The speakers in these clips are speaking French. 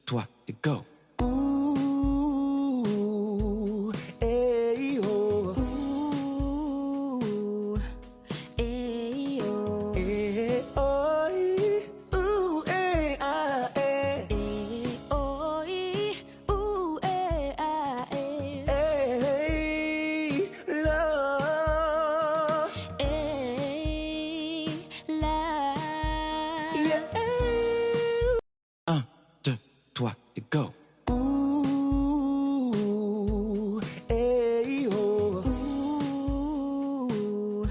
3, et go. Ooh, hey, oh. Ooh, eh, oh. Eh, oh, ooh, eh, ah, eh. Eh, oh, ooh, eh, ah, eh. Hey, love. Eh, la. Yeah. 1, 2, 3, et go. Ooh, hey, oh. Ooh,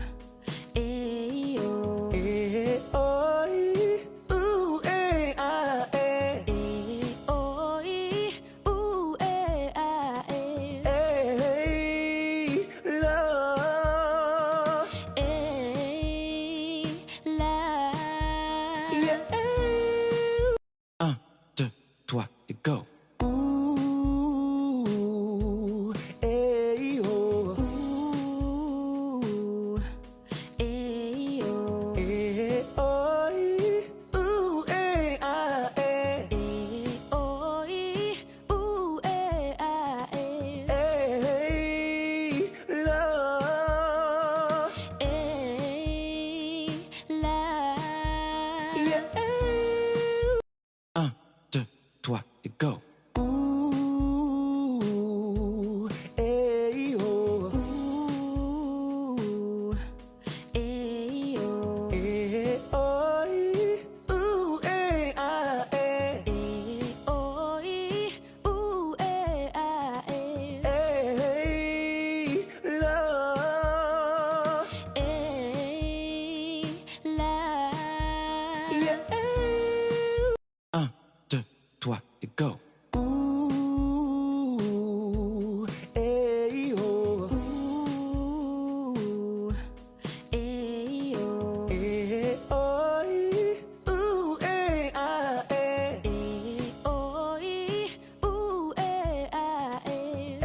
eh, oh. Eh, oh, ooh, eh, ah, eh. Eh, oh, ooh, eh, ah, eh. Hey, love. Eh, la. Yeah. 1, 2, 3, et go. Ooh, hey, oh. Ooh, eh, oh. Eh, oh, ooh, eh, ah, eh. Eh, oh, ooh, eh, ah, eh. Hey, love. Eh, la. Yeah. 1, 2, 3, et go. Ooh, hey, oh. Ooh, eh, oh. Eh, oh, ooh, eh, ah, eh. Eh, oh, ooh, eh, ah, eh. Hey, love. Eh, la. Yeah. 1, 2, 3, et go. Ooh, hey, oh. Ooh, eh, oh. Eh, oh, ooh, eh, ah, eh. Eh, oh, ooh, eh, ah, eh.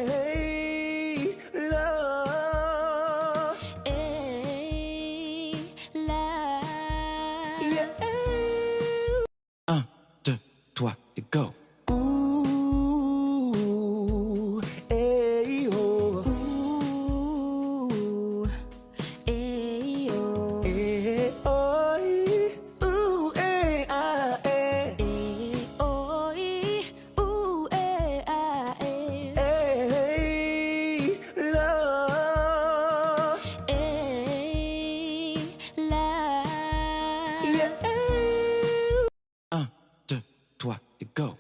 Hey, love. Eh, la. Yeah. 1, 2, 3, et go. Ooh, hey, oh. Ooh, eh, oh. Eh, oh, ooh, eh, ah, eh. Eh, oh, ooh, eh, ah, eh. Hey, love. Eh, la. Yeah. 1, 2, 3, et go.